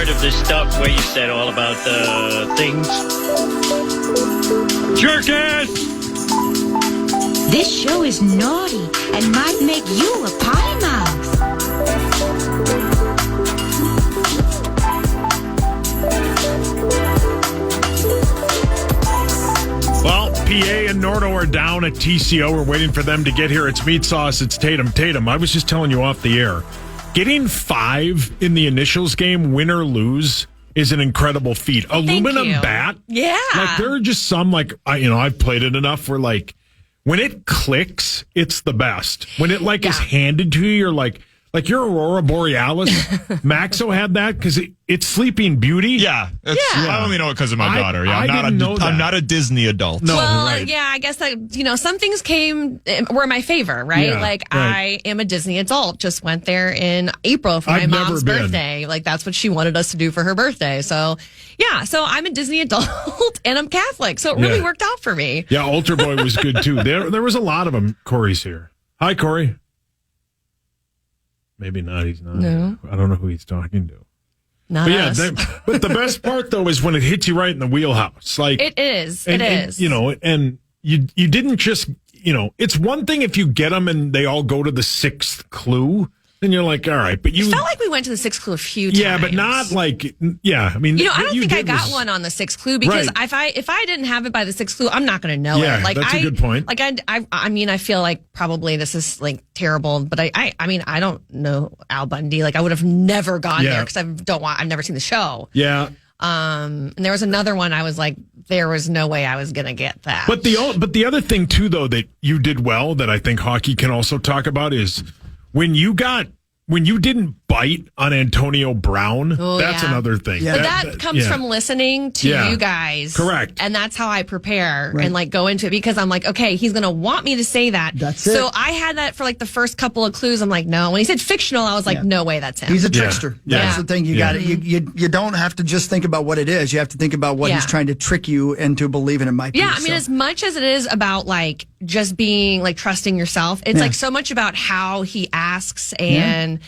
part of this stuff where you said all about the things. Jerk-ass! This show is naughty and might make you a potty mouth. Well, PA and Nordo are down at TCO. We're waiting for them to get here. It's Meat Sauce. It's Tatum. Tatum, I was just telling you off the air. Getting 5 in the initials game, win or lose, is an incredible feat. Aluminum bat. Yeah. Like, there are just some, like, I've played it enough where, like, when it clicks, it's the best. When it, like, is handed to you, you're like your Aurora Borealis. Maxo had that because it's Sleeping Beauty. Yeah. I only know it because of my daughter. Yeah, I'm not a Disney adult. No, well, right. yeah, I guess some things were my favor, right? Yeah, like right. I am a Disney adult. Just went there in April for my mom's birthday. Like that's what she wanted us to do for her birthday. So yeah, so I'm a Disney adult and I'm Catholic, so it really worked out for me. Yeah, Altar Boy was good too. There was a lot of them. Corey's here. Hi, Corey. Maybe not. He's not. No. I don't know who he's talking to. Not us. But the best part though is when it hits you right in the wheelhouse. Like it is. And you didn't just it's one thing if you get them and they all go to the 6th clue. Then you're like, all right, but you felt like we went to the 6th clue a few times. Yeah, but not like I mean, I don't think I got one on the 6th clue because if I didn't have it by the 6th clue, I'm not going to know it. Like that's a good point. Like I feel like probably this is like terrible, but I don't know Al Bundy. Like I would have never gone there because I've never seen the show. Yeah. And there was another one I was like, there was no way I was going to get that. But the other thing too, though, that you did well that I think hockey can also talk about is when you didn't bite on Antonio Brown, that's another thing. Yeah. But that comes from listening to you guys. Correct. And that's how I prepare and like go into it because I'm like, okay, he's going to want me to say that. That's so I had that for like the first couple of clues. I'm like, no. When he said fictional, I was like, no way, that's him. He's a trickster. Yeah. That's the thing. You got it. You don't have to just think about what it is. You have to think about what he's trying to trick you into believing it might be. Yeah, I mean, as much as it is about like just being like trusting yourself, it's like so much about how he asks and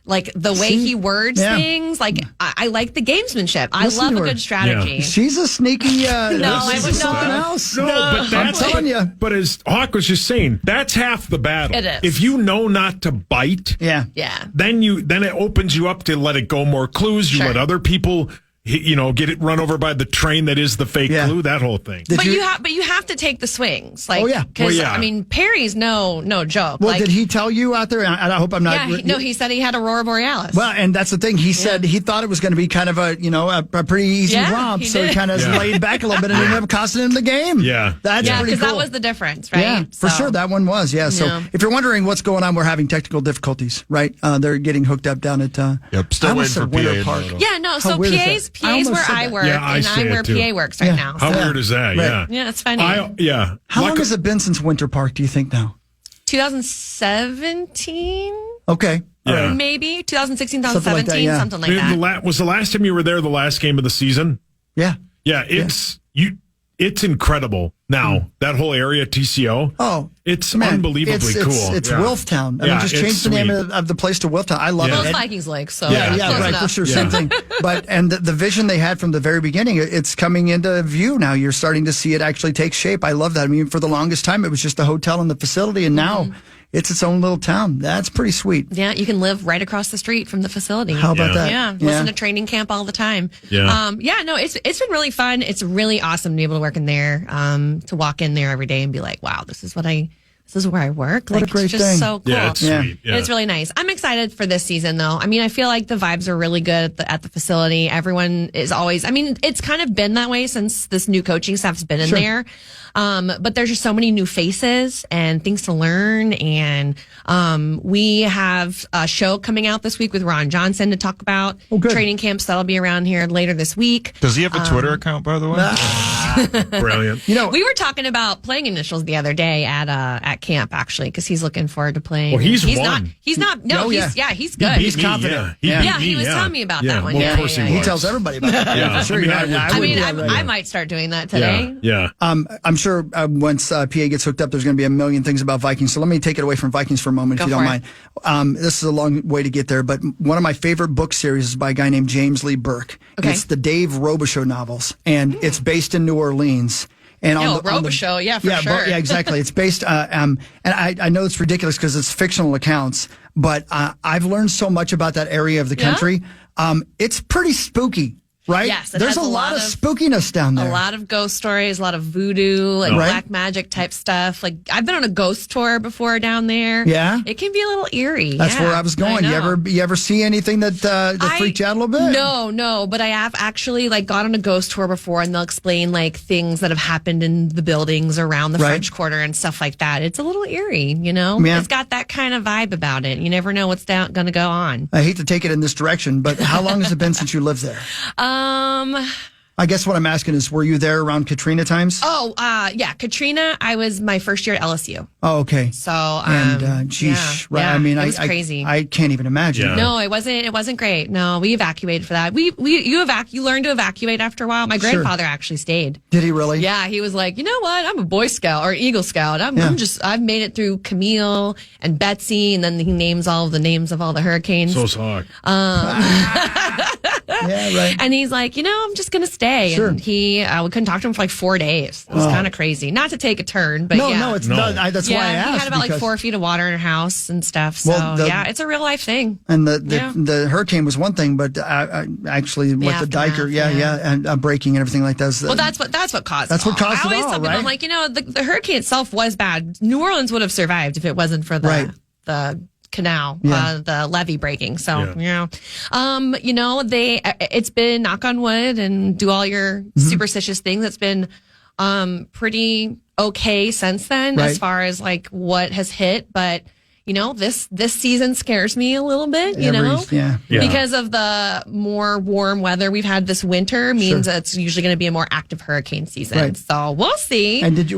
like the way he words things. Like I like the gamesmanship. I love a good strategy. Yeah. She's a sneaky. No, I would something else. No, but that's I'm telling you. But as Hawk was just saying, that's half the battle. It is. If you know not to bite, yeah, then it opens you up to let it go more clues. You let other people. Get it run over by the train that is the fake clue, that whole thing. But you have to take the swings. Like, because I mean, Perry's no joke. Well, did he tell you out there? And I hope I'm not. Yeah, he said he had Aurora Borealis. Well, and that's the thing. He said he thought it was going to be kind of a pretty easy romp, so he kind of laid back a little bit and ended up costing him the game. Yeah, that's pretty cool. Because that was the difference, right? Yeah, for sure, that one was. Yeah. So if you're wondering what's going on, we're having technical difficulties. Right, they're getting hooked up down at. Still waiting for Winter PA. Park. Yeah, no. So PA's where I work, and I'm where PA works right now. How weird is that? Right. Yeah, it's funny. How long has it been since Winter Park, do you think now? 2017? Okay. Yeah. Maybe 2016, 2017, something like that. Was the last time you were there the last game of the season? Yeah. Yeah, it's incredible. Now, that whole area, TCO, it's unbelievably cool. It's Wolftown. I mean, just change the name of the place to Wolftown. I love it. It's Vikings Lake, so right, for sure, same thing. And the vision they had from the very beginning, it's coming into view now. You're starting to see it actually take shape. I love that. I mean, for the longest time, it was just a hotel and the facility, and now it's its own little town. That's pretty sweet. Yeah, you can live right across the street from the facility. How about that? Yeah, listen to training camp all the time. Yeah. No, it's been really fun. It's really awesome to be able to work in there, to walk in there every day and be like, wow, this is where I work. What like, a great it's just thing. so cool. Yeah, it's sweet. Yeah. It's really nice. I'm excited for this season, though. I mean, I feel like the vibes are really good at the facility. Everyone is always, I mean, it's kind of been that way since this new coaching staff's been in there. But there's just so many new faces and things to learn. And we have a show coming out this week with Ron Johnson to talk about training camps. That'll be around here later this week. Does he have a Twitter account, by the way? Brilliant. We were talking about playing initials the other day at camp, actually, because he's looking forward to playing. Well, he's won. He's not. No, Oh, he's good. He's confident. He was telling me about that one. Well, of course he was. He tells everybody about that. Yeah, for sure. I might start doing that today. Yeah. I'm sure once PA gets hooked up, there's going to be a million things about Vikings. So let me take it away from Vikings for a moment, if you don't mind. This is a long way to get there, but one of my favorite book series is by a guy named James Lee Burke. Okay. It's the Dave Robichaux novels, and it's based in New Orleans. And Robichaux, for sure. Yeah, exactly. It's based, and I know it's ridiculous because it's fictional accounts, but I've learned so much about that area of the country. It's pretty spooky. Right? Yes. There's a lot of spookiness down there. A lot of ghost stories, a lot of voodoo, black magic type stuff. Like, I've been on a ghost tour before down there. Yeah. It can be a little eerie. That's where I was going. You ever see anything that freaked you out a little bit? No. But I have actually gone on a ghost tour before, and they'll explain things that have happened in the buildings around the French Quarter and stuff like that. It's a little eerie, Yeah. It's got that kind of vibe about it. You never know what's going to go on. I hate to take it in this direction, but how long has it been since you lived there? I guess what I'm asking is, were you there around Katrina times? Yeah, Katrina. I was my first year at LSU. Oh, okay. So, right. Yeah, I mean, it was crazy. I can't even imagine. Yeah. No, it wasn't great. No, we evacuated for that. You learn to evacuate after a while. My grandfather actually stayed. Did he really? Yeah, he was like, you know what? I'm a Boy Scout or Eagle Scout. I've made it through Camille and Betsy, and then he names all the names of all the hurricanes. So sorry. Yeah, right. And he's like, I'm just going to stay. Sure. And we couldn't talk to him for 4 days. It was kind of crazy. Not to take a turn, but No, it's not. That's why I asked. He had about 4 feet of water in our house and stuff. So, it's a real life thing. And the hurricane was one thing, but actually what the Diker, and breaking and everything like that. That's what caused it. That's what caused it all, I always tell people, I'm like, the hurricane itself was bad. New Orleans would have survived if it wasn't for the canal, the levee breaking. So, it's been, knock on wood and do all your superstitious things. It's been pretty okay since then as far as what has hit. But, this season scares me a little bit, because of the more warm weather we've had this winter means it's usually going to be a more active hurricane season. Right. So we'll see. And did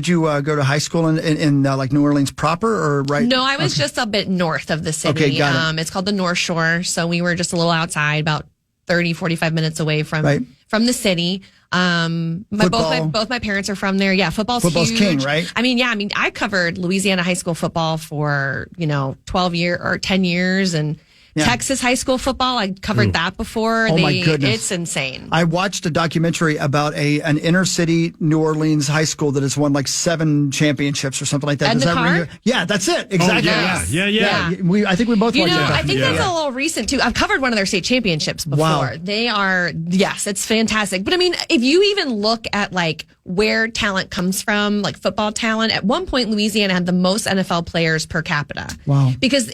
you go to high school in New Orleans proper or right? No, I was just a bit north of the city. Okay, got it. It's called the North Shore. So we were just a little outside, about 30, 45 minutes away from the city. Both my parents are from there. Yeah, football's huge. King, right? I covered Louisiana high school football for 12 years or 10 years, and Texas high school football. I covered that before. Oh my goodness, it's insane. I watched a documentary about an inner city New Orleans high school that has won 7 championships or something like that. And Does the that car? ring? Yeah, that's it. Exactly. Oh, yeah. I think we both watched that. I think that's a little recent too. I've covered one of their state championships before. Wow. They are, it's fantastic. But if you even look at where talent comes from, football talent, at one point Louisiana had the most NFL players per capita. Wow. Because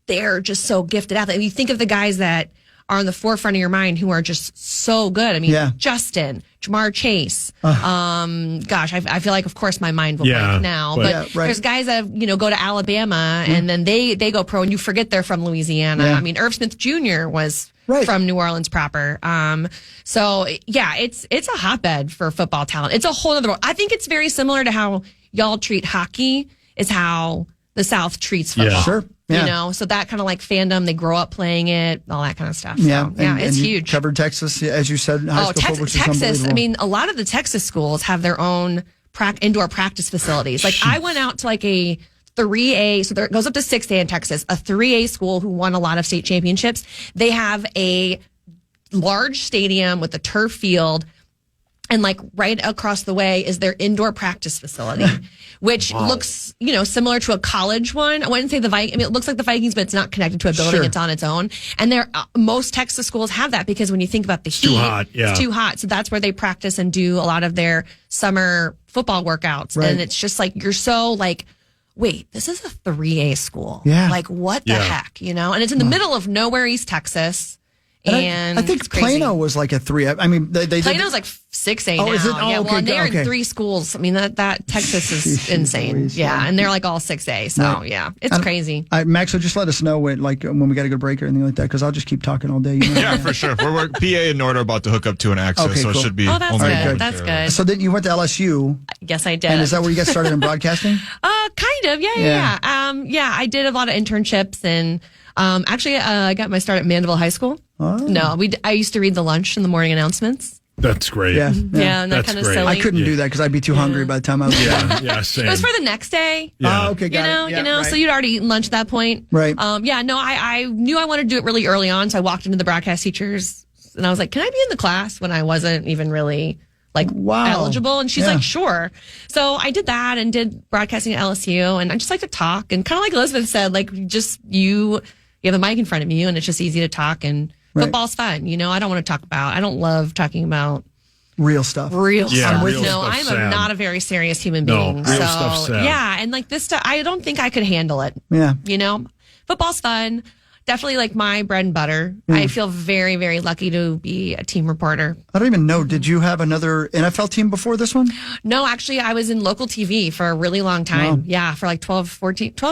they're just so gifted athletes. You think of the guys that are on the forefront of your mind who are just so good. Justin, Jamar Chase. I feel like, of course, my mind will blank now. But there's guys that go to Alabama and then they go pro, and you forget they're from Louisiana. Yeah. Irv Smith Jr. was from New Orleans proper. It's a hotbed for football talent. It's a whole other world. I think it's very similar to how y'all treat hockey is how the South treats football. Yeah. Sure. Yeah. So that kind of fandom, they grow up playing it, all that kind of stuff. Yeah, so, it's huge. Covered Texas, as you said, high school football, which is Texas. unbelievable. A lot of the Texas schools have their own indoor practice facilities. I went out to a 3A, so it goes up to 6A in Texas, a 3A school who won a lot of state championships. They have a large stadium with a turf field, and right across the way is their indoor practice facility, which looks, similar to a college one. I wouldn't say it looks like the Vikings, but it's not connected to a building. It's on its own. And most Texas schools have that because when you think about the heat, it's too hot. So that's where they practice and do a lot of their summer football workouts. Right. And it's just you're so wait, this is a 3A school. Yeah. What the heck, And it's in the middle of nowhere, East Texas. And I think Plano was like a 3. I mean, they Plano's like 6A now. is it? Oh, yeah, okay, well, and they're okay. in 3 schools. I mean, that Texas is insane. Louise, yeah, and they're like all 6A. So yeah, it's crazy. Max, so just let us know when we got to go break or anything like that, because I'll just keep talking all day. You know? Yeah, for sure. We're PA and Nord are about to hook up to an access, Okay, so cool. it should be. Oh, that's only good. one That's carrier. good. So then you went to LSU, Yes, I did. and is that where you got started in broadcasting? Kind of. Yeah. I did a lot of internships, and actually, I got my start at Mandeville High School. Oh. No, I used to read the lunch in the morning announcements. That's great. Yeah. Yeah, and that That's kind of great. silly. I couldn't do that because I'd be too hungry by the time I was Yeah, same. It was for the next day. Yeah. Oh, okay, got it. Yeah, right. So you'd already eaten lunch at that point. Right. I knew I wanted to do it really early on, so I walked into the broadcast teachers and I was like, "Can I be in the class?" When I wasn't even really eligible, and she's like, "Sure." So I did that and did broadcasting at LSU, and I just like to talk, and kind of like Elizabeth said, like just you have a mic in front of you, and it's just easy to talk, and football's fun. I don't want to I don't love talking about real stuff. Yeah, stuff. real No, stuff's I'm sad. not a very serious human No, being. real So stuff's sad. yeah, and like this stuff, I don't think I could handle it. Yeah. Football's fun. Definitely like my bread and butter. I feel very, very lucky to be a team reporter. I don't even know. Did you have another NFL team before this one? No, actually, I was in local TV for a really long time. Wow. Yeah, for like 12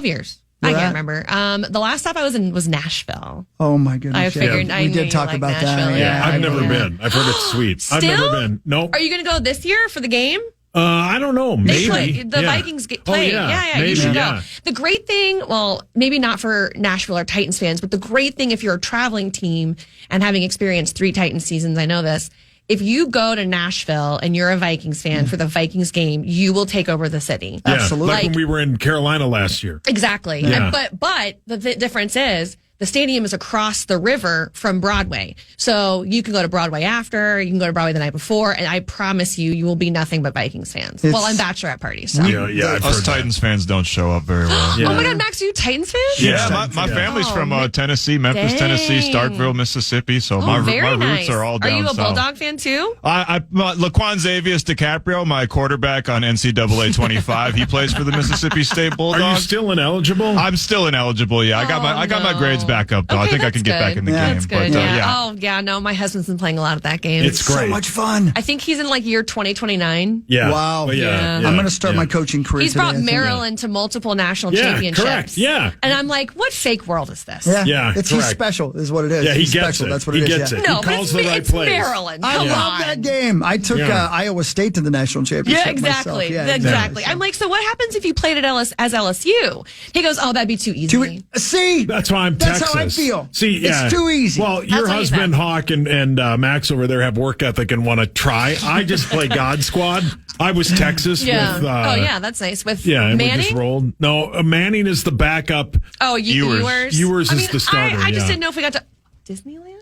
years. Where I can't at? remember. The last stop I was in was Nashville. Oh my goodness! I figured yeah. I we knew did you talk liked about Nashville, that. yeah. I've never been. I've heard it's sweet. I've never been. Nope. Are you going to go this year for the game? I don't know. They Maybe. play. The Vikings play. Yeah, Maybe, you should yeah. go. The great thing, well, maybe not for Nashville or Titans fans, but the great thing if you're a traveling team and having experienced 3 Titans seasons, I know this. If you go to Nashville and you're a Vikings fan for the Vikings game, you will take over the city. Yeah, Absolutely. like when we were in Carolina last year. Exactly. Yeah. But the difference is the stadium is across the river from Broadway. So you can go to Broadway after, you can go to Broadway the night before, and I promise you will be nothing but Vikings fans. Well, I'm bachelorette parties. So. Yeah, I've Us heard that. Titans fans don't show up very well. Yeah. Oh my God, Max, are you Titans fans? Yeah, my family's from Tennessee, Memphis, Dang. Tennessee, Starkville, Mississippi. So my Very roots nice. are all down Are you a south. Bulldog fan too? Laquan Xavius DiCaprio, my quarterback on NCAA 25, he plays for the Mississippi State Are Bulldogs. you still ineligible? I'm still ineligible. Yeah, I got my grades back up though. Okay, I think I that's can get back good. in the Yeah. game. That's good. But, yeah. Oh, yeah. No, my husband's been playing a lot of that game. It's So great. much fun. I think he's in like year 2029. Yeah. Wow. But Yeah. I'm going to start my coaching career. He's today, I brought think. Maryland to multiple national Yeah, championships. correct. Yeah. And I'm like, what fake world is this? Yeah, Yeah, he's correct. special, is what it is. Yeah, he He's gets special. it. That's what He it is. gets yeah. it. No, He but calls the right it's plays. Maryland. I Come love on. that game. I took Yeah. Iowa State to the national championship. Yeah, exactly. Myself. Yeah, exactly. I'm like, so what happens if you played at as LSU? He goes, oh, that'd be too easy. See, That's why I'm That's Texas. how I feel. See, yeah. It's too easy. Well, your what he husband said. Hawk and Max over there have work ethic and want to try. I just play God Squad. I was Texas Yeah. with. Oh, yeah, that's nice. With Yeah, and we Manning? just rolled. No, Manning is the backup. Oh, Ewers. Ewers. Ewers I is mean, the starter, I just yeah. didn't know if we got to Disneyland.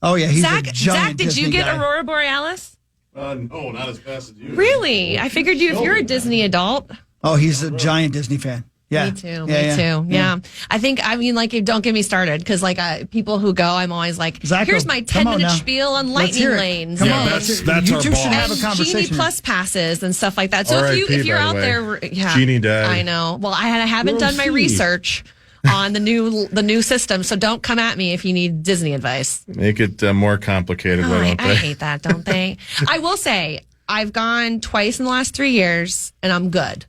Oh yeah, he's Zach, a giant did Disney you get guy. Aurora Borealis? No, not as fast as you. Really? I figured if you're a Disney adult. Oh, he's a giant Disney fan. Yeah, Me too. Yeah, Me too. Yeah. I mean, like, don't get me started because, like, people who go, I'm always like, Zacho, here's my come on 10-minute now. spiel on Let's lightning hear it. lanes. Come Yeah, on, that's let's- our you two ball. should have a and conversation. Genie Plus passes and stuff like that. So RIP, if you're by the out way. there, yeah, Genie died. I know. Well, I haven't done my research on the new system, so don't come at me if you need Disney advice. Make it more complicated, why don't I they? hate that, don't they? I will say I've gone twice in the last 3 years, and I'm good.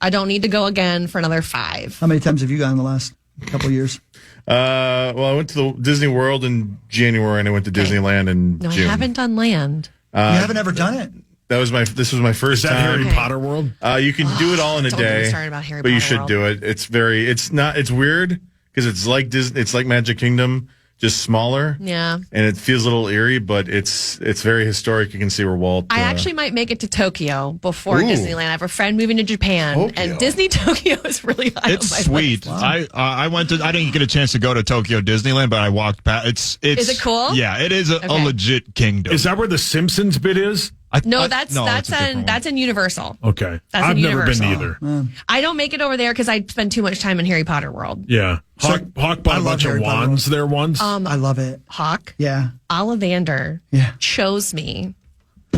I don't need to go again for another 5. How many times have you gone in the last couple of years? Well, I went to the Disney World in January, and I went to Disneyland in No, June. I haven't done land. you haven't ever done it. This was my first Is that time. Harry Potter World? You can do it all in a Don't get me day, started about Harry but you Potter should World. do it. It's weird because it's like Disney, it's like Magic Kingdom, just smaller. Yeah. And it feels a little eerie, but it's very historic. You can see where Walt. I actually might make it to Tokyo before Ooh. Disneyland. I have a friend moving to Japan, Tokyo. and Disney Tokyo is really high It's on my sweet. list. I went to. I didn't get a chance to go to Tokyo Disneyland, but I walked past. It's. Is it cool? Yeah, it is a Okay. legit kingdom. Is that where the Simpsons bit is? No, that's it's a different one. that's in Universal. Okay. That's I've in never been Universal. either. I don't make it over there because I spend too much time in Harry Potter World. Yeah. Hawk I bought a love bunch of Harry Potter wands there once. I love it. Hawk, Yeah. Ollivander Yeah. chose me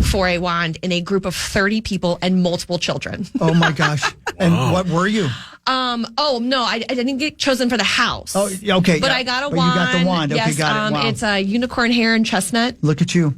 for a wand in a group of 30 people and multiple children. Oh my gosh. And what were you? Oh no, I didn't get chosen for the house. Oh, okay. But yeah. I got a But wand. You got the wand. Okay, Yes, got it. Wow. It's a unicorn hair and chestnut. Look at you.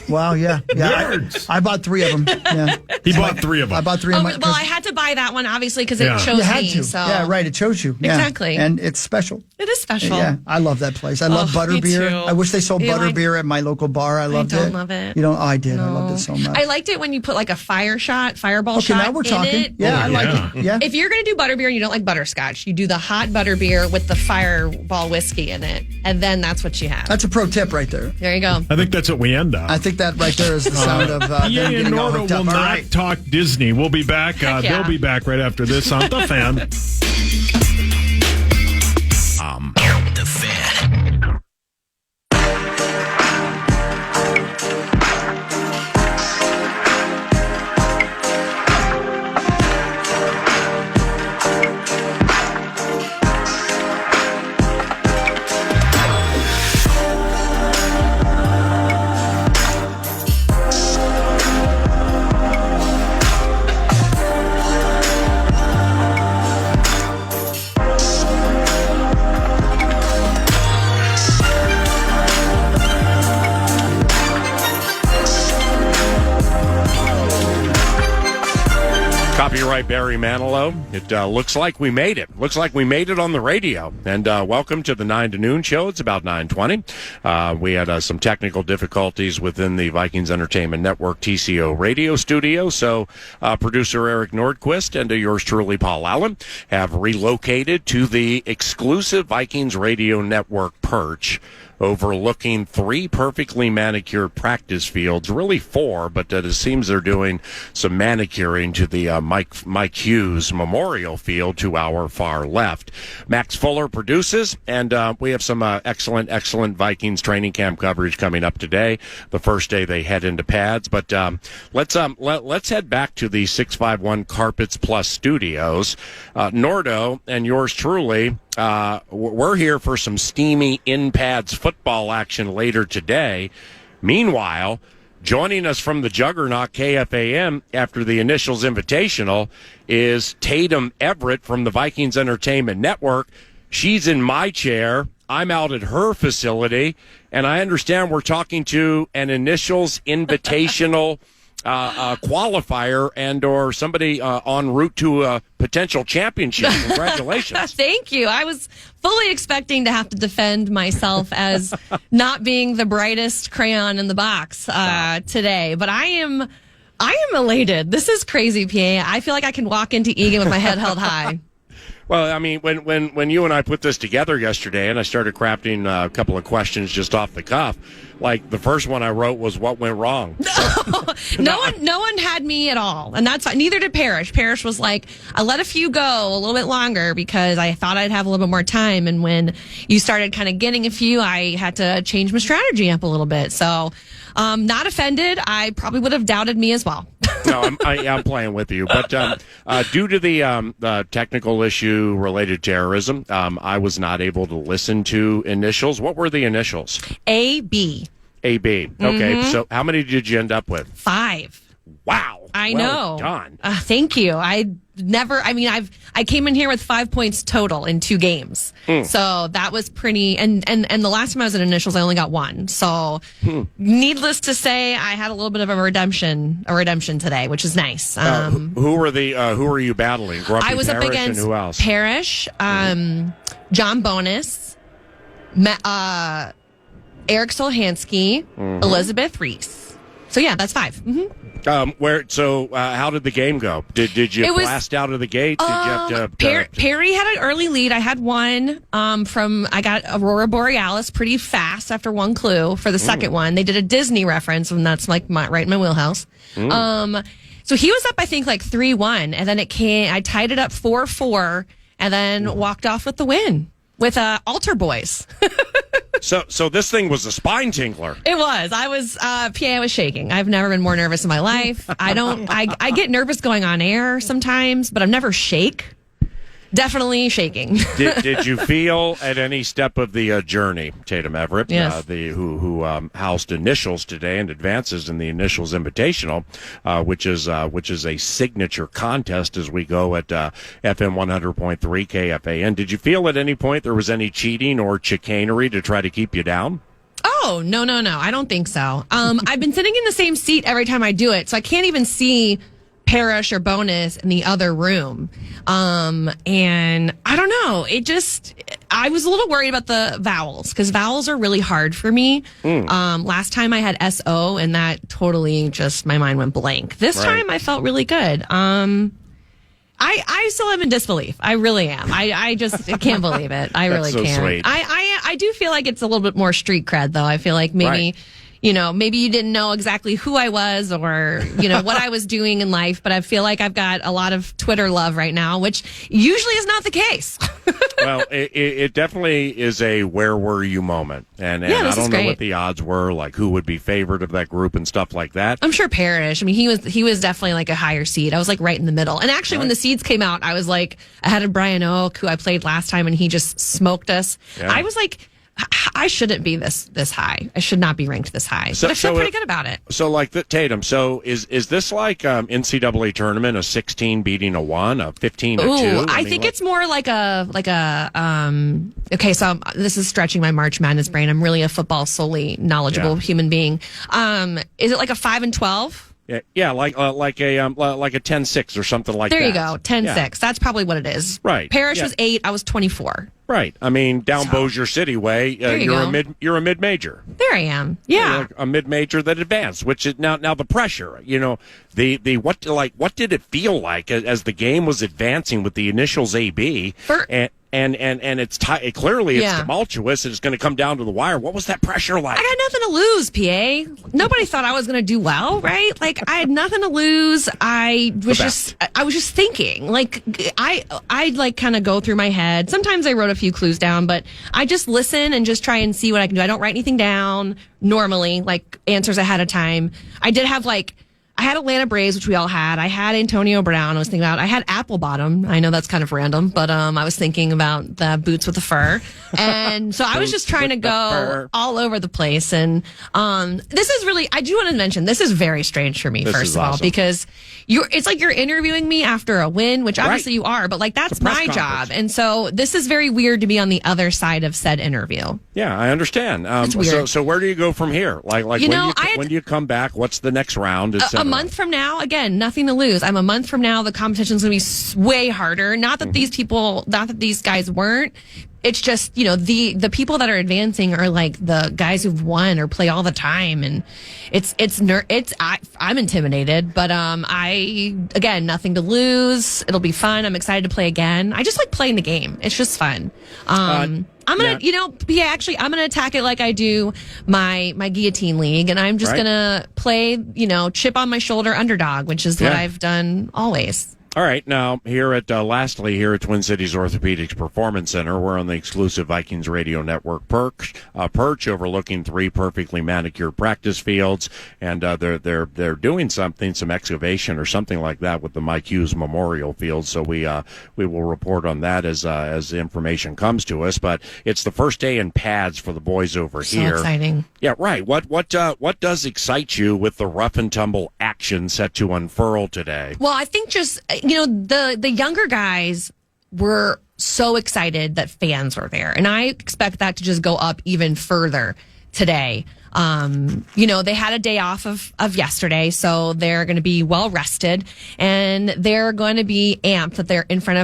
Wow, yeah. Nerds. I bought 3 of them. Yeah. He bought 3 of them. I bought 3 of them. Well, I had to buy that one obviously because Yeah. it chose You had me. to. So Yeah, right. It chose you. Yeah. Exactly. And it's special. It is special. Yeah, I love that place. I love me butterbeer. too. I wish they sold Yeah, butterbeer at my local bar. I loved it. I don't love it. You don't? Oh, I did. I No. loved it so much. I liked it when you put like a fireball Okay, shot now we're in talking. it. Yeah, I Oh, like yeah. it. Yeah. If you're going to do butterbeer and you don't like butterscotch, you do the hot butterbeer with the fireball whiskey in it. And then that's what you have. That's a pro tip right there. There you go. I think that's what we end on. I think that right there is the sound of them PA and getting all Nordo hooked will up. All not right. talk Disney. We'll be back. Heck yeah. They'll be back right after this on The Fan. The Fan. Copyright Barry Manilow. It looks like we made it. Looks like we made it on the radio. And welcome to the 9 to noon show. It's about 9:20. We had some technical difficulties within the Vikings Entertainment Network TCO radio studio. So producer Eric Nordquist and yours truly, Paul Allen, have relocated to the exclusive Vikings Radio Network perch, overlooking 3 perfectly manicured practice fields, really 4, but it seems they're doing some manicuring to the Mike Hughes Memorial Field to our far left. Max Fuller produces, and we have some excellent Vikings training camp coverage coming up today, the first day they head into pads. But let's head back to the 651 Carpets Plus studios. Nordo and yours truly, we're here for some steamy in-pads football action later today. Meanwhile, joining us from the juggernaut KFAN after the Initials Invitational is Tatum Everett from the Vikings Entertainment Network. She's in my chair. I'm out at her facility, and I understand we're talking to an Initials Invitational qualifier and or somebody en route to a potential championship. Congratulations. Thank you. I was fully expecting to have to defend myself as not being the brightest crayon in the box today, but I am elated. This is crazy, PA. I feel like I can walk into Egan with my head held high. Well, I mean, when you and I put this together yesterday, and I started crafting a couple of questions just off the cuff, like the first one I wrote was "What went wrong?" No one had me at all, and that's fine. Neither did Parrish. Parrish was like, I let a few go a little bit longer because I thought I'd have a little bit more time, and when you started kind of getting a few, I had to change my strategy up a little bit. So, not offended. I probably would have doubted me as well. No, I'm playing with you, but due to the technical issue related to terrorism, I was not able to listen to initials. What were the initials? AB. AB. Okay, so how many did you end up with? 5. Wow. I well know. Done. Thank you. I came in here with 5 points total in 2 games. So that was pretty, and the last time I was at Initials, I only got 1. So needless to say, I had a little bit of a redemption today, which is nice. Who were you battling? Grumpy I was up Parrish against and who else? Parrish, John Bonus, Eric Solhansky, Elizabeth Reese. So yeah, that's 5. How did the game go? Did you blast out of the gate? Did you have to, Perry had an early lead. I had one I got Aurora Borealis pretty fast after one clue for the second one. They did a Disney reference, and that's like right in my wheelhouse. So he was up, I think, like 3-1, and then I tied it up 4-4, and then walked off with the win with Altar Boys. So this thing was a spine tingler. It was. I was shaking. I've never been more nervous in my life. I get nervous going on air sometimes, but I'm never shake. Definitely shaking. Did you feel at any step of the journey, Tatum Everett, Yes. who housed initials today and advances in the initials invitational, which is a signature contest as we go at FM 100.3 KFAN? Did you feel at any point there was any cheating or chicanery to try to keep you down? Oh, no. I don't think so. I've been sitting in the same seat every time I do it, so I can't even see Parrish or Bonus in the other room. And I don't know. I was a little worried about the vowels because vowels are really hard for me. Last time I had SO and that totally just, my mind went blank. This time I felt really good. I still am in disbelief. I really am. I just can't believe it. I really so can't. sweet. I do feel like it's a little bit more street cred though. I feel like maybe, maybe you didn't know exactly who I was or, what I was doing in life, but I feel like I've got a lot of Twitter love right now, which usually is not the case. Well, it definitely is a where were you moment. And I don't know what the odds were, like who would be favored of that group and stuff like that. I'm sure Parrish. I mean, he was definitely like a higher seed. I was like right in the middle. And actually, when the seeds came out, I was like ahead of Brian Oak, who I played last time, and he just smoked us. Yeah. I was like, I shouldn't be this high. I should not be ranked this high. But I feel pretty good about it. So, like Tatum. So, is this like NCAA tournament, a 16 beating a 1, a 15 a 2? I think it's more like a. Okay, so this is stretching my March Madness brain. I'm really a football solely knowledgeable human being. Is it like a 5 and 12? Yeah, like a 10-6 or something like that. There you go, 10-6. Yeah. That's probably what it is. Right. Parrish was 8. I was 24. Right. I mean, down Bossier City way, you're a mid-major. There I am. Yeah. You're a mid-major that advanced, which is now the pressure, what did it feel like as the game was advancing with the initials AB? And it's clearly it's tumultuous and it's going to come down to the wire. What was that pressure like? I got nothing to lose, PA. Nobody thought I was going to do well, right? Like I had nothing to lose. I was just thinking. Like I'd like kind of go through my head. Sometimes I wrote a few clues down, but I just listen and just try and see what I can do. I don't write anything down normally, like answers ahead of time. I did have I had Atlanta Braves, which we all had. I had Antonio Brown. I was thinking about. I had Apple Bottom. I know that's kind of random, but I was thinking about the boots with the fur, and so I was just trying to go all over the place. And this is really. I do want to mention this is very strange for me. First of all, because it's like you're interviewing me after a win, which obviously you are, but like that's my job, and so this is very weird to be on the other side of said interview. Yeah, I understand. So where do you go from here? Like when do you come back? What's the next round? A month from now, again, nothing to lose. I'm a month from now. The competition's going to be way harder. Not that these guys weren't. It's just, the people that are advancing are like the guys who've won or play all the time. And I'm intimidated, but again, nothing to lose. It'll be fun. I'm excited to play again. I just like playing the game. It's just fun. I'm going to, I'm going to attack it like I do my guillotine league. And I'm just going to play, chip on my shoulder underdog, which is what I've done always. All right, now lastly here at Twin Cities Orthopedics Performance Center, we're on the exclusive Vikings Radio Network perch overlooking 3 perfectly manicured practice fields, and they're doing some excavation or something like that with the Mike Hughes Memorial Field. So we will report on that as the information comes to us. But it's the first day in pads for the boys over here. So exciting. Yeah, right. What does excite you with the rough and tumble action set to unfurl today? Well, I think just. The younger guys were so excited that fans were there. And I expect that to just go up even further today. They had a day off of yesterday, so they're going to be well rested and they're going to be amped that they're in front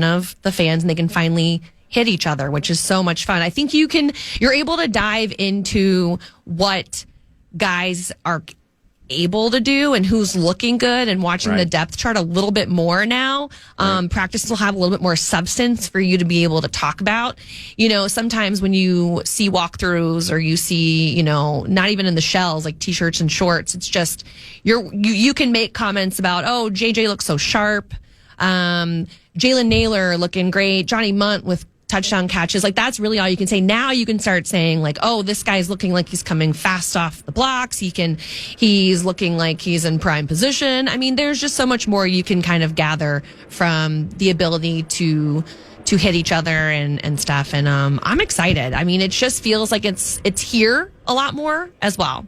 of the fans and they can finally hit each other, which is so much fun. I think you're able to dive into what guys are able to do and who's looking good and watching the depth chart a little bit more now. Practice will have a little bit more substance for you to be able to talk about. Sometimes when you see walkthroughs or you see, not even in the shells, like t-shirts and shorts, it's just you can make comments about, oh, JJ looks so sharp. Jalen Naylor looking great. Johnny Munt with touchdown catches. Like, that's really all you can say. Now you can start saying, like, oh, this guy's looking like he's coming fast off the blocks. He's looking like he's in prime position. I mean, there's just so much more you can kind of gather from the ability to hit each other and stuff. And I'm excited. I mean, it just feels like it's here a lot more as well.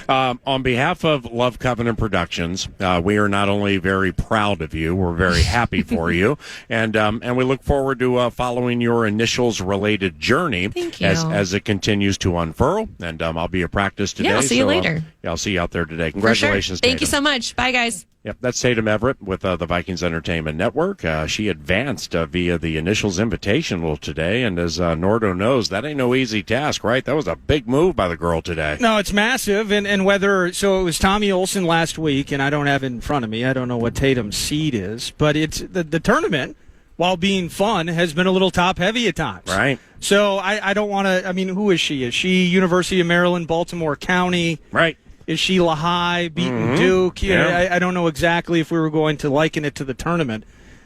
On behalf of Love Covenant Productions, we are not only very proud of you, we're very happy for you, and we look forward to following your initials-related journey as it continues to unfurl. And I'll be at practice today. Yeah, I'll see you later. I'll see you out there today. Congratulations, Thank you Tatum. so much. Bye, guys. Yep, that's Tatum Everett with the Vikings Entertainment Network. She advanced via the Initials Invitational today, and as Nordo knows, that ain't no easy task, right? That was a big move by the girl today. No, it's massive, and it was Tommy Olson last week, and I don't have it in front of me. I don't know what Tatum's seed is, but it's the tournament, while being fun, has been a little top-heavy at times. Right. So I don't want to, I mean, who is she? Is she University of Maryland, Baltimore County? Right. Is she Lehigh beating Duke? Yeah. I don't know exactly if we were going to liken it to the tournament,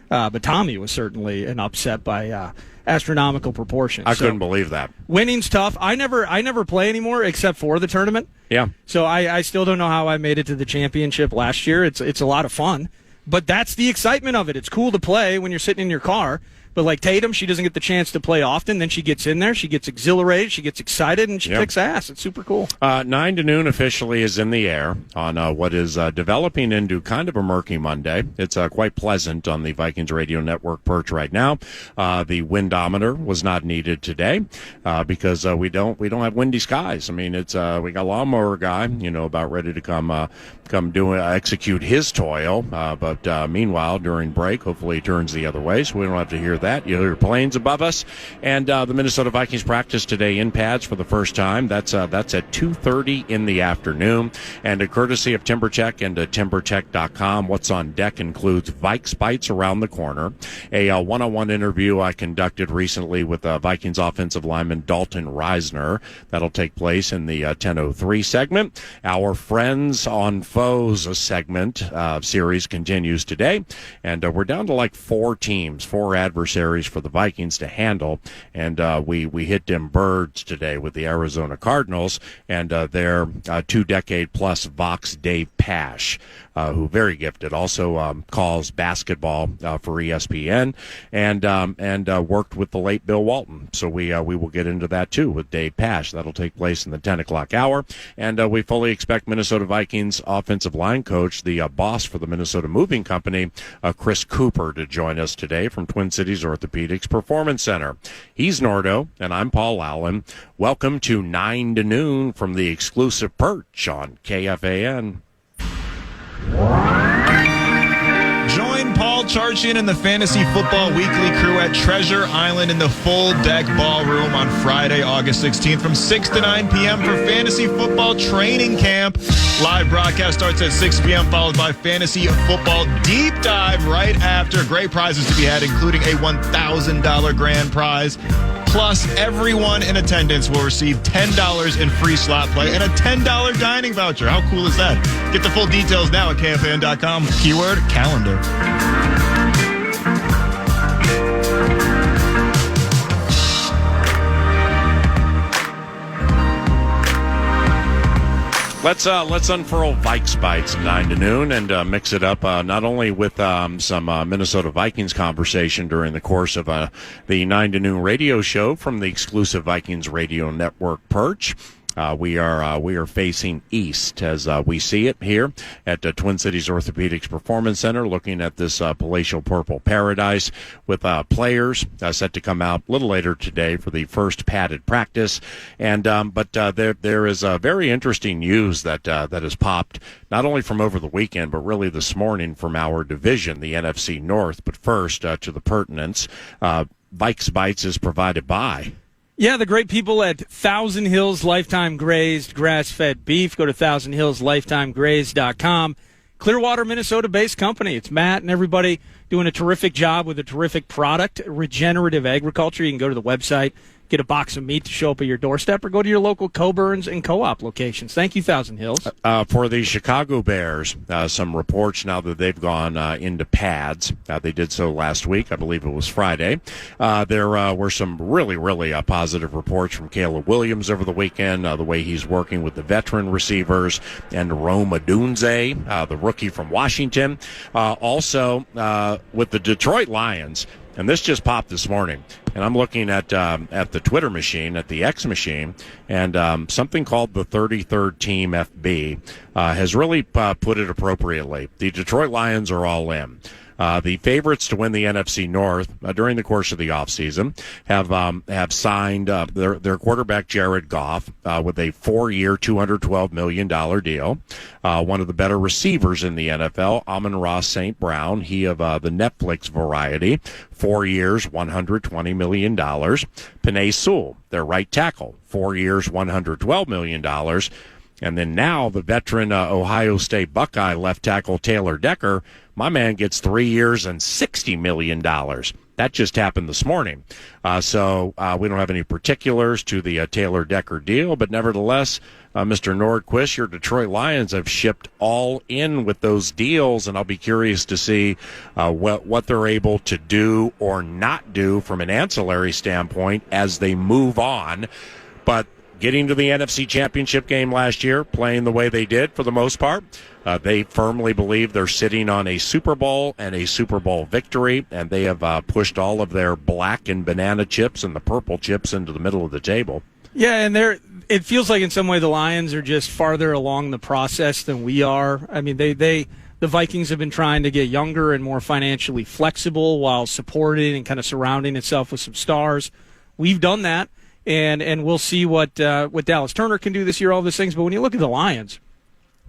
but Tommy was certainly an upset by astronomical proportions. I couldn't believe that. Winning's tough. I never play anymore except for the tournament. Yeah. So I still don't know how I made it to the championship last year. It's a lot of fun, but that's the excitement of it. It's cool to play when you're sitting in your car. But like Tatum, she doesn't get the chance to play often. Then she gets in there, she gets exhilarated, she gets excited, and she kicks ass. It's super cool. 9 to noon officially is in the air on what is developing into kind of a murky Monday. It's quite pleasant on the Vikings Radio Network perch right now. The windometer was not needed today because we don't have windy skies. I mean, it's we got a lawnmower guy, about ready to come execute his toil. But meanwhile, during break, hopefully he turns the other way, so we don't have to hear that. You hear planes above us. And the Minnesota Vikings practice today in pads for the first time. That's at 2:30 in the afternoon. And a courtesy of TimberCheck and TimberCheck.com, what's on deck includes Vikes Bites around the corner, a one-on-one interview I conducted recently with Vikings offensive lineman Dalton Reisner. That'll take place in the 10:03 segment. Our Friends on Foes segment series continues today. And we're down to like 4 adversaries for the Vikings to handle, and we hit them birds today with the Arizona Cardinals and their 2-decade-plus Vox Dave Pash, who very gifted, also calls basketball for ESPN, and worked with the late Bill Walton. So we will get into that too with Dave Pash. That'll take place in the 10 o'clock hour, and we fully expect Minnesota Vikings offensive line coach, the boss for the Minnesota Moving Company, Chris Cooper, to join us today from Twin Cities Orthopedics Performance Center. He's Nordo, and I'm Paul Allen. Welcome to 9 to noon from the exclusive perch on KFAN. Join Paul Charchian and the Fantasy Football Weekly crew at Treasure Island in the Full Deck Ballroom on Friday, August 16th from 6 to 9 p.m. for Fantasy Football Training Camp. Live broadcast starts at 6 p.m., followed by Fantasy Football Deep Dive right after. Great prizes to be had, including a $1,000 grand prize. Plus, everyone in attendance will receive $10 in free slot play and a $10 dining voucher. How cool is that? Get the full details now at KFAN.com. Keyword calendar. Let's unfurl Vikes Bites 9 to noon and mix it up not only with some Minnesota Vikings conversation during the course of the 9 to noon radio show from the exclusive Vikings Radio Network perch. We are facing east as we see it here at Twin Cities Orthopedics Performance Center, looking at this palatial purple paradise with players set to come out a little later today for the first padded practice. And but there is very interesting news that has popped not only from over the weekend but really this morning from our division, the NFC North. But first to the pertinence, Vikes Bites is provided by. Yeah, the great people at Thousand Hills Lifetime Grazed Grass-Fed Beef. Go to thousandhillslifetimegrazed.com. Clearwater, Minnesota-based company. It's Matt and everybody doing a terrific job with a terrific product, regenerative agriculture. You can go to the website, get a box of meat to show up at your doorstep, or go to your local Coburns and Co-op locations. Thank you, Thousand Hills. For the Chicago Bears, some reports now that they've gone into pads. They did so last week. I believe it was Friday. There were some really, really positive reports from Caleb Williams over the weekend, the way he's working with the veteran receivers, and Rome Odunze, the rookie from Washington. Also, with the Detroit Lions, and this just popped this morning, and I'm looking at the Twitter machine, at the X machine, and something called the 33rd Team FB has really put it appropriately. The Detroit Lions are all in. The favorites to win the NFC North during the course of the offseason have signed their quarterback Jared Goff with a 4-year, $212 million deal. One of the better receivers in the NFL, Amon-Ra St. Brown, he of the Netflix variety, 4 years, $120 million. Penei Sewell, their right tackle, 4 years, $112 million. And then now the veteran Ohio State Buckeye left tackle Taylor Decker, my man gets 3 years and $60 million. That just happened this morning. So we don't have any particulars to the Taylor Decker deal, but nevertheless, Mr. Nordquist, your Detroit Lions have shipped all in with those deals, and I'll be curious to see what they're able to do or not do from an ancillary standpoint as they move on. But getting to the NFC Championship game last year, playing the way they did for the most part, they firmly believe they're sitting on a Super Bowl and a Super Bowl victory, and they have pushed all of their black and banana chips and the purple chips into the middle of the table. Yeah, and it feels like in some way the Lions are just farther along the process than we are. I mean, the Vikings have been trying to get younger and more financially flexible while supporting and kind of surrounding itself with some stars. We've done that. And we'll see what Dallas Turner can do this year, all those things. But when you look at the Lions,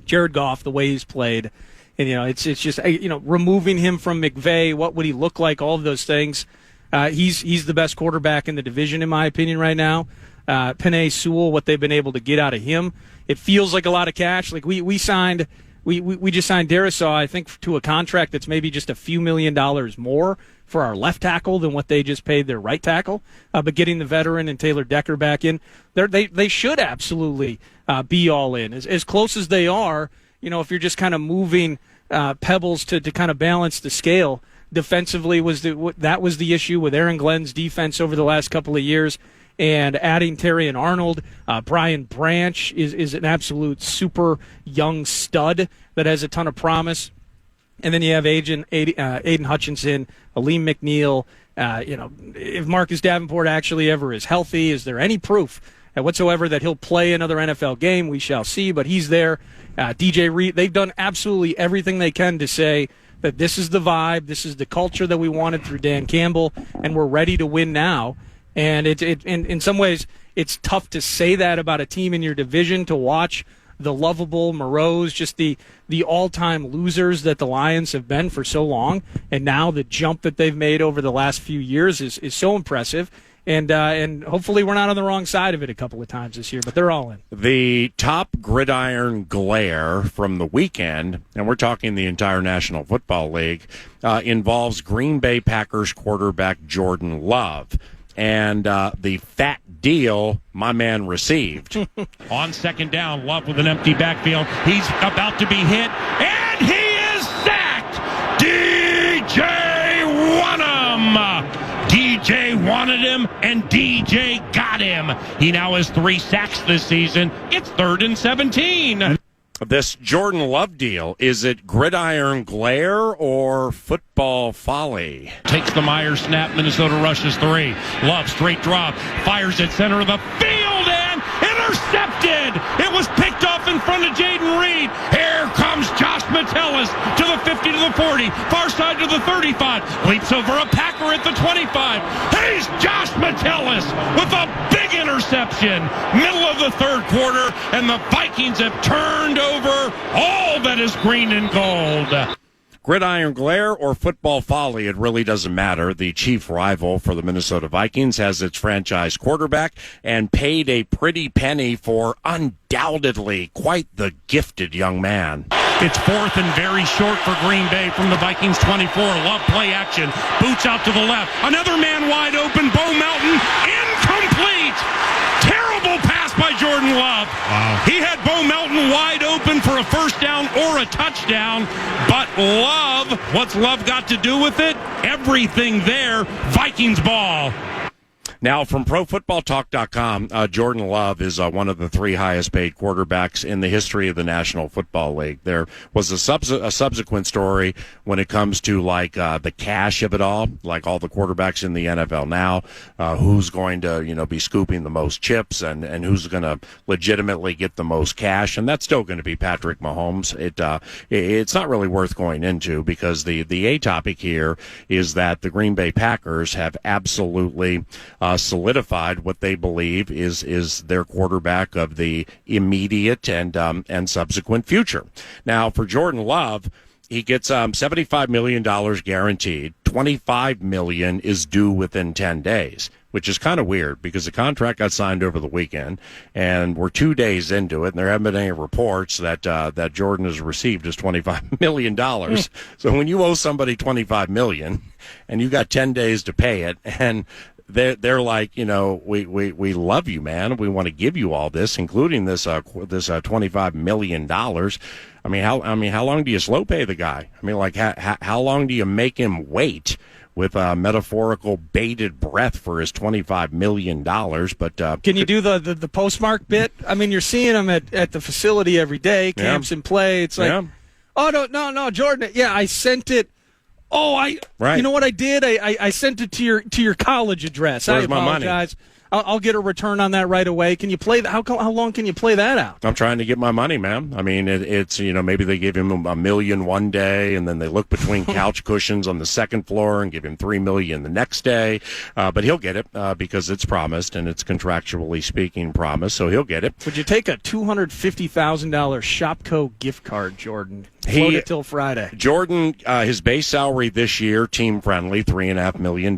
Jared Goff, the way he's played, and it's just removing him from McVay, what would he look like? All of those things. He's the best quarterback in the division, in my opinion, right now. Penei Sewell, what they've been able to get out of him, it feels like a lot of cash. Like we just signed Darisaw, I think, to a contract that's maybe just a few $1 million more for our left tackle than what they just paid their right tackle. But getting the veteran and Taylor Decker back in, they should absolutely be all in. As close as they are, if you're just kind of moving pebbles to kind of balance the scale, defensively that was the issue with Aaron Glenn's defense over the last couple of years. And adding Terry and Arnold, Brian Branch is an absolute super young stud that has a ton of promise. And then you have Aiden Hutchinson, Aleem McNeil. If Marcus Davenport actually ever is healthy, is there any proof whatsoever that he'll play another NFL game? We shall see, but he's there. DJ Reed, they've done absolutely everything they can to say that this is the vibe, this is the culture that we wanted through Dan Campbell, and we're ready to win now. And in some ways, it's tough to say that about a team in your division, to watch the lovable Moreaus, just the all-time losers that the Lions have been for so long. And now the jump that they've made over the last few years is so impressive. And hopefully we're not on the wrong side of it a couple of times this year, but they're all in. The top gridiron glare from the weekend, and we're talking the entire National Football League, involves Green Bay Packers quarterback Jordan Love. And the fat deal my man received. On second down, Love with an empty backfield. He's about to be hit, and he is sacked. DJ wanted him, and DJ got him. He now has 3 sacks this season. It's 3rd and 17. This Jordan Love deal, is it gridiron glare or football folly? Takes the Myers snap. Minnesota rushes 3. Love straight drop. Fires at center of the field and intercepted. It was picked off in front of Jaden Reed. Here comes Josh Metellus to the 50, to the 40. Far side to the 35. Leaps over a Packer at the 25. He's Josh Metellus with a big interception. Middle of the 3rd quarter, and the Vikings have turned over all that is green and gold. Gridiron glare or football folly, it really doesn't matter. The chief rival for the Minnesota Vikings has its franchise quarterback and paid a pretty penny for undoubtedly quite the gifted young man. It's 4th and very short for Green Bay from the Vikings 24. Love play action. Boots out to the left. Another man wide open. Bo Melton incomplete. Terrible pass by Jordan Love. Wow. He had Bo Melton wide open for a first down or a touchdown, but Love, what's Love got to do with it? Everything there. Vikings ball. Now, from ProFootballTalk.com, Jordan Love is one of the 3 highest-paid quarterbacks in the history of the National Football League. There was a subsequent story when it comes to the cash of it all, like all the quarterbacks in the NFL now, who's going to be scooping the most chips and who's going to legitimately get the most cash, and that's still going to be Patrick Mahomes. It's not really worth going into because the A topic here is that the Green Bay Packers have absolutely solidified what they believe is their quarterback of the immediate and subsequent future. Now, for Jordan Love, he gets $75 million guaranteed. $25 million is due within 10 days, which is kind of weird because the contract got signed over the weekend, and we're 2 days into it, and there haven't been any reports that Jordan has received his $25 million. So when you owe somebody $25 million and you got 10 days to pay it, and they're like, we love you, man. We want to give you all this, including this $25 million. How long do you slow pay the guy? How long do you make him wait with a metaphorical bated breath for his $25 million? But can you do the postmark bit? You're seeing him at the facility every day, camps and play. It's like, oh no, Jordan. Yeah, I sent it. Oh, right. You know what I did? I sent it to your college address. Where's I apologize. I'll get a return on that right away. Can you play that? How long can you play that out? I'm trying to get my money, man. It's maybe they give him $1 million one day, and then they look between couch cushions on the second floor and give him $3 million the next day. But he'll get it because it's promised and it's contractually speaking promised, so he'll get it. Would you take a $250,000 Shopko gift card, Jordan? Float it till Friday. Jordan, his base salary this year, team friendly, $3.5 million.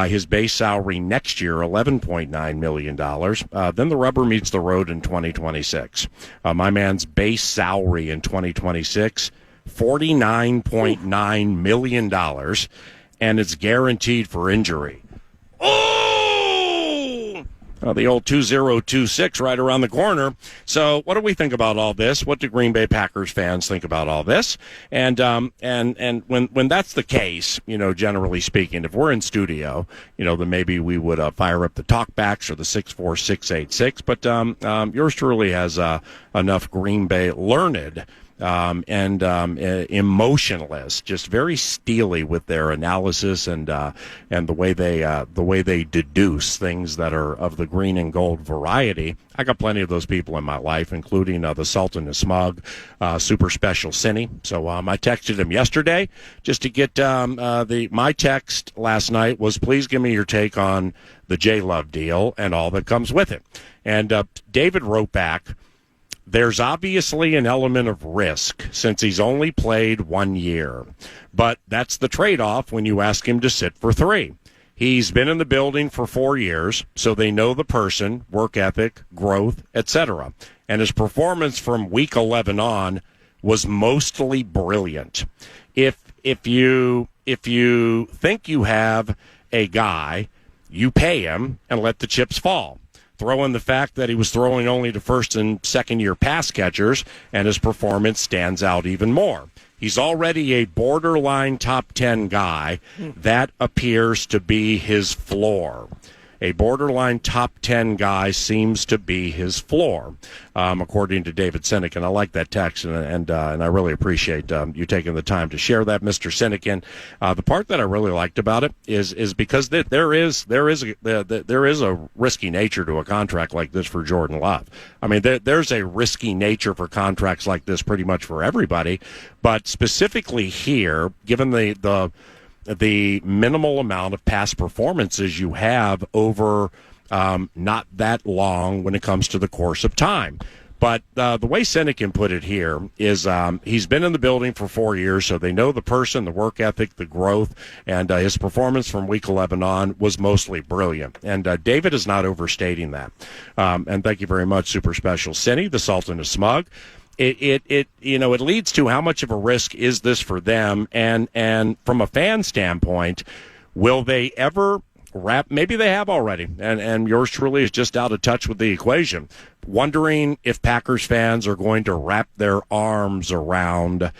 His base salary next year, $11.9 million. Then the rubber meets the road in 2026. My man's base salary in 2026, $49.9 million, and it's guaranteed for injury. The old 2026 right around the corner. So what do we think about all this? What do Green Bay Packers fans think about all this? And when that's the case, generally speaking, if we're in studio, then maybe we would fire up the talkbacks or the 64686. But yours truly has enough Green Bay learned and emotionless, just very steely with their analysis and the way they deduce things that are of the green and gold variety. I got plenty of those people in my life, including the Sultan of Smug, super special Cinny. So I texted him yesterday just to get my text last night was, please give me your take on the J-Love deal and all that comes with it. And David wrote back, there's obviously an element of risk since he's only played 1 year, but that's the trade-off when you ask him to sit for 3. He's been in the building for 4 years, so they know the person, work ethic, growth, etc. And his performance from week 11 on was mostly brilliant. If you think you have a guy, you pay him and let the chips fall. Throw in the fact that he was throwing only to first and second year pass catchers, and his performance stands out even more. He's already a borderline top 10 guy. That appears to be his floor. A borderline top 10 guy seems to be his floor, according to David Sinekin. I like that text, and I really appreciate you taking the time to share that, Mr. Sinekin. The part that I really liked about it is because there is a risky nature to a contract like this for Jordan Love. There's a risky nature for contracts like this pretty much for everybody, but specifically here, given the minimal amount of past performances you have over not that long when it comes to the course of time. But the way Sinekin put it here is he's been in the building for 4 years, so they know the person, the work ethic, the growth, and his performance from week 11 on was mostly brilliant. And David is not overstating that. And thank you very much, Super Special Cinny, the Sultan of Smug. It leads to how much of a risk is this for them, and from a fan standpoint, will they ever maybe they have already, and yours truly is just out of touch with the equation. Wondering if Packers fans are going to wrap their arms around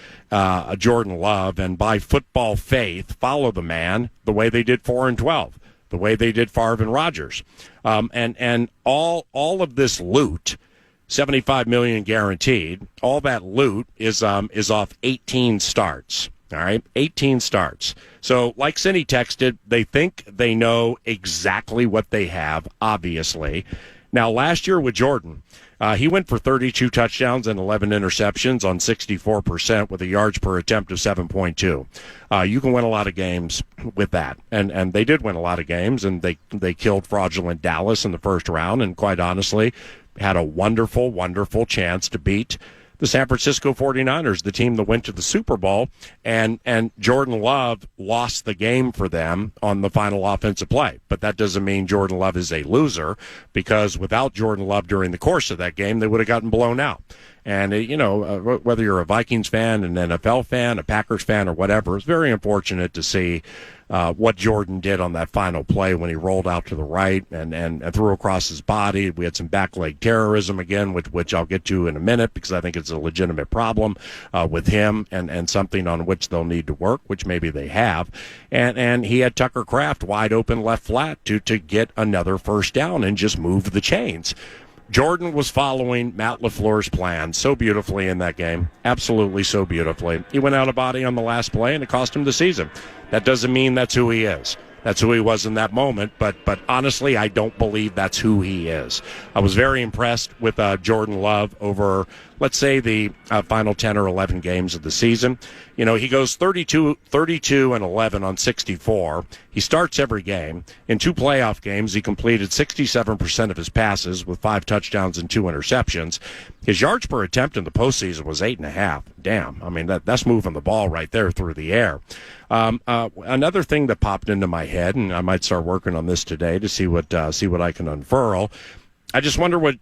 Jordan Love and by football faith follow the man the way they did 4-12, the way they did Favre and Rodgers, and all of this loot. $75 million guaranteed. All that loot is off 18 starts. All right, 18 starts. So, like Cindy texted, they think they know exactly what they have. Obviously, now last year with Jordan, he went for 32 touchdowns and 11 interceptions on 64% with a yards per attempt of 7.2. You can win a lot of games with that, and they did win a lot of games, and they killed fraudulent Dallas in the first round, and quite honestly, had a wonderful, wonderful chance to beat the San Francisco 49ers, the team that went to the Super Bowl, and Jordan Love lost the game for them on the final offensive play. But that doesn't mean Jordan Love is a loser, because without Jordan Love during the course of that game, they would have gotten blown out. And, whether you're a Vikings fan, an NFL fan, a Packers fan, or whatever, it's very unfortunate to see what Jordan did on that final play when he rolled out to the right and threw across his body. We had some back leg terrorism again, which I'll get to in a minute, because I think it's a legitimate problem with him and something on which they'll need to work, which maybe they have. And he had Tucker Kraft wide open left flat to get another first down and just move the chains. Jordan was following Matt LaFleur's plan so beautifully in that game. Absolutely so beautifully. He went out of body on the last play, and it cost him the season. That doesn't mean that's who he is. That's who he was in that moment, but honestly, I don't believe that's who he is. I was very impressed with Jordan Love over, let's say, the final 10 or 11 games of the season. He goes 32 and 11 on 64. He starts every game. In 2 playoff games, he completed 67% of his passes with 5 touchdowns and 2 interceptions. His yards per attempt in the postseason was 8.5. Damn, I mean that's moving the ball right there through the air. Another thing that popped into my head, and I might start working on this today to see what I can unfurl. I just wonder what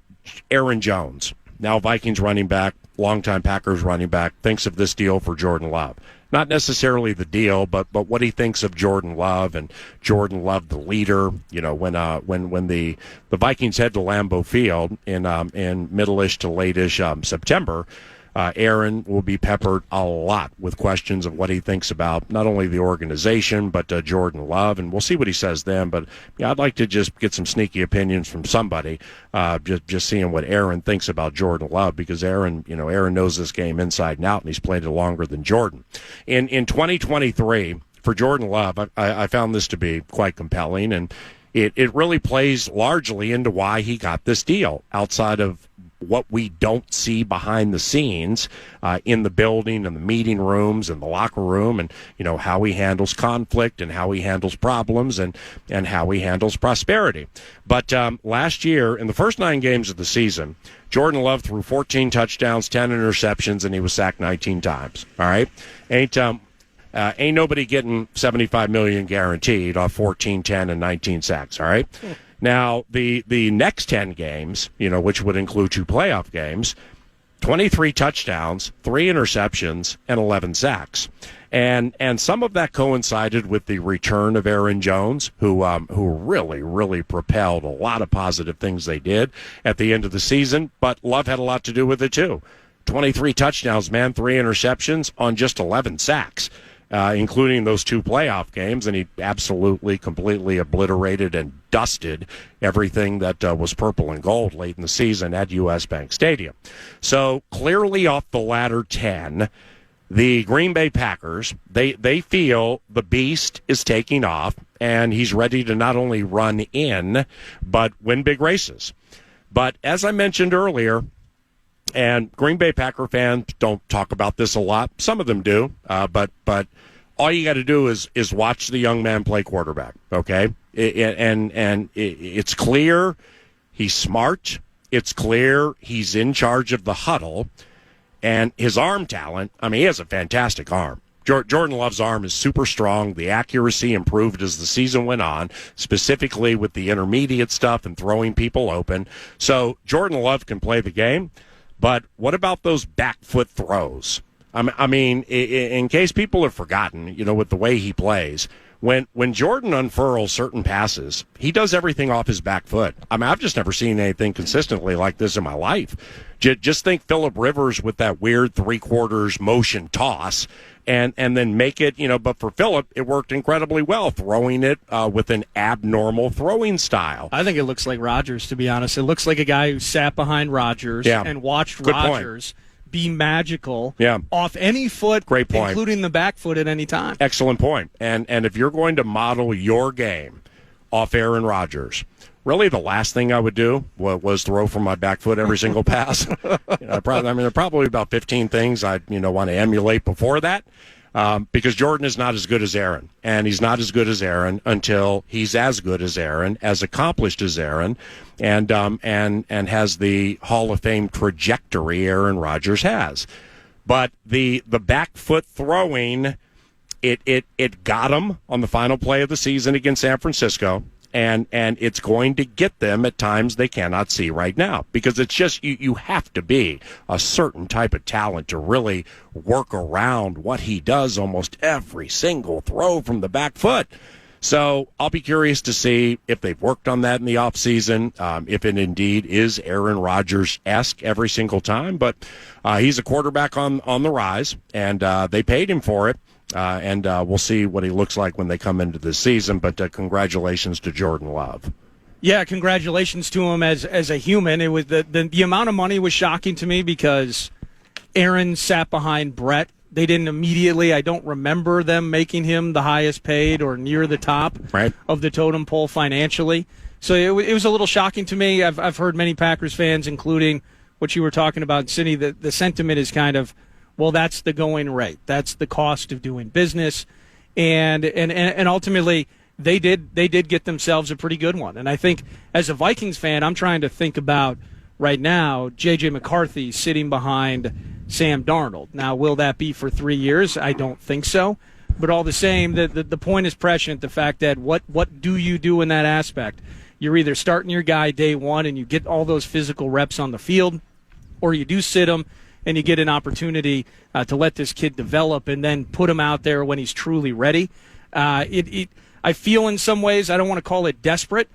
Aaron Jones, now Vikings running back, longtime Packers running back, thinks of this deal for Jordan Love. Not necessarily the deal, but what he thinks of Jordan Love and Jordan Love, the leader. When the Vikings head to Lambeau Field in middle-ish to late-ish September, Aaron will be peppered a lot with questions of what he thinks about not only the organization, but Jordan Love, and we'll see what he says then. But yeah, I'd like to just get some sneaky opinions from somebody, just seeing what Aaron thinks about Jordan Love, because Aaron knows this game inside and out, and he's played it longer than Jordan. In 2023, for Jordan Love, I found this to be quite compelling, and it really plays largely into why he got this deal, outside of what we don't see behind the scenes in the building and the meeting rooms and the locker room, and how he handles conflict and how he handles problems and how he handles prosperity. But last year, in the first 9 games of the season, Jordan Love threw 14 touchdowns, 10 interceptions, and he was sacked 19 times. All right, ain't nobody getting $75 million guaranteed off 14, 10, and 19 sacks. All right. Now, the next 10 games, which would include 2 playoff games, 23 touchdowns, 3 interceptions, and 11 sacks. And some of that coincided with the return of Aaron Jones, who really, really propelled a lot of positive things they did at the end of the season. But Love had a lot to do with it, too. 23 touchdowns, man, 3 interceptions on just 11 sacks. Including those 2 playoff games, and he absolutely, completely obliterated and dusted everything that was purple and gold late in the season at U.S. Bank Stadium. So clearly off the latter 10, the Green Bay Packers, they feel the beast is taking off, and he's ready to not only run in, but win big races. But as I mentioned earlier, and Green Bay Packer fans don't talk about this a lot. Some of them do, but all you got to do is watch the young man play quarterback. Okay, and it's clear he's smart. It's clear he's in charge of the huddle, and his arm talent. I mean, he has a fantastic arm. Jordan Love's arm is super strong. The accuracy improved as the season went on, specifically with the intermediate stuff and throwing people open. So Jordan Love can play the game. But what about those back foot throws? I mean, in case people have forgotten, with the way he plays, When Jordan unfurls certain passes, he does everything off his back foot. I mean, I've just never seen anything consistently like this in my life. Just think Phillip Rivers with that weird 3/4 motion toss. And then make it, but for Phillip, it worked incredibly well, throwing it with an abnormal throwing style. I think it looks like Rodgers, to be honest. It looks like a guy who sat behind Rodgers and watched Rodgers be magical off any foot, Great point. Including the back foot at any time. Excellent point. And if you're going to model your game off Aaron Rodgers, really the last thing I would do was throw from my back foot every single pass. There are probably about 15 things I'd want to emulate before that, because Jordan is not as good as Aaron, and he's not as good as Aaron until he's as good as Aaron, as accomplished as Aaron, and has the Hall of Fame trajectory Aaron Rodgers has. But the back foot throwing, it got him on the final play of the season against San Francisco. And it's going to get them at times they cannot see right now, because it's just you have to be a certain type of talent to really work around what he does almost every single throw from the back foot. So I'll be curious to see if they've worked on that in the offseason, if it indeed is Aaron Rodgers-esque every single time. But he's a quarterback on the rise, and they paid him for it. And we'll see what he looks like when they come into the season. But congratulations to Jordan Love. Yeah, congratulations to him as a human. It was the amount of money was shocking to me, because Aaron sat behind Brett. They didn't immediately. I don't remember them making him the highest paid or near the top of the totem pole financially. So it was a little shocking to me. I've heard many Packers fans, including what you were talking about, Cindy. The sentiment is kind of, well, that's the going rate. That's the cost of doing business, and ultimately they did get themselves a pretty good one. And I think as a Vikings fan, I'm trying to think about right now J.J. McCarthy sitting behind Sam Darnold. Now, will that be for 3 years? I don't think so. But all the same, the point is prescient. The fact that what do you do in that aspect? You're either starting your guy day one and you get all those physical reps on the field, or you do sit him and you get an opportunity to let this kid develop and then put him out there when he's truly ready. I feel in some ways, I don't want to call it desperate,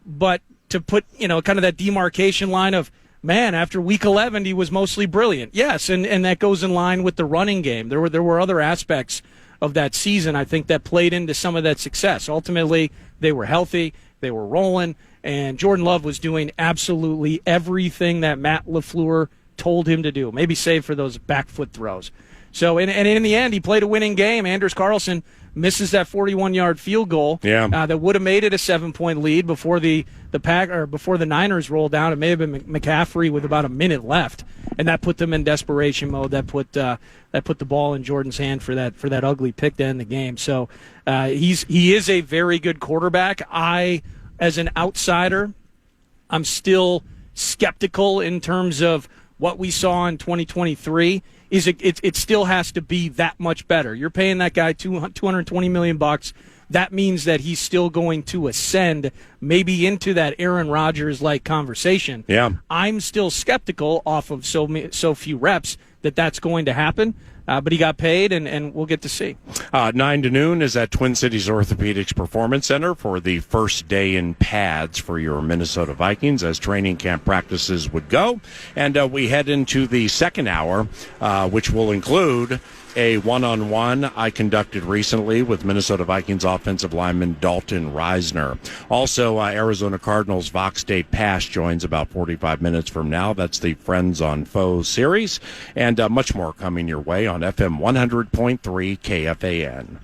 but to put, kind of that demarcation line of, man, after week 11, he was mostly brilliant. Yes, and that goes in line with the running game. There were other aspects of that season, I think, that played into some of that success. Ultimately, they were healthy, they were rolling, and Jordan Love was doing absolutely everything that Matt LaFleur told him to do, maybe save for those back foot throws. So, and in the end, he played a winning game. Anders Carlson misses that 41-yard field goal that would have made it a 7-point lead before the Niners rolled down. It may have been McCaffrey with about a minute left, and that put them in desperation mode. That put the ball in Jordan's hand for that ugly pick to end the game. So he is a very good quarterback. I, as an outsider, I'm still skeptical in terms of what we saw in 2023. It still has to be that much better. You're paying that guy $220 million. That means that he's still going to ascend maybe into that Aaron Rodgers-like conversation. Yeah. I'm still skeptical off of so few reps that that's going to happen. But he got paid, and we'll get to see. 9 to noon is at Twin Cities Orthopedics Performance Center for the first day in pads for your Minnesota Vikings as training camp practices would go. And we head into the second hour, which will include a one-on-one I conducted recently with Minnesota Vikings offensive lineman Dalton Reisner. Also, Arizona Cardinals Vox State Pass joins about 45 minutes from now. That's the Friends on Foes series. And much more coming your way on FM 100.3 KFAN.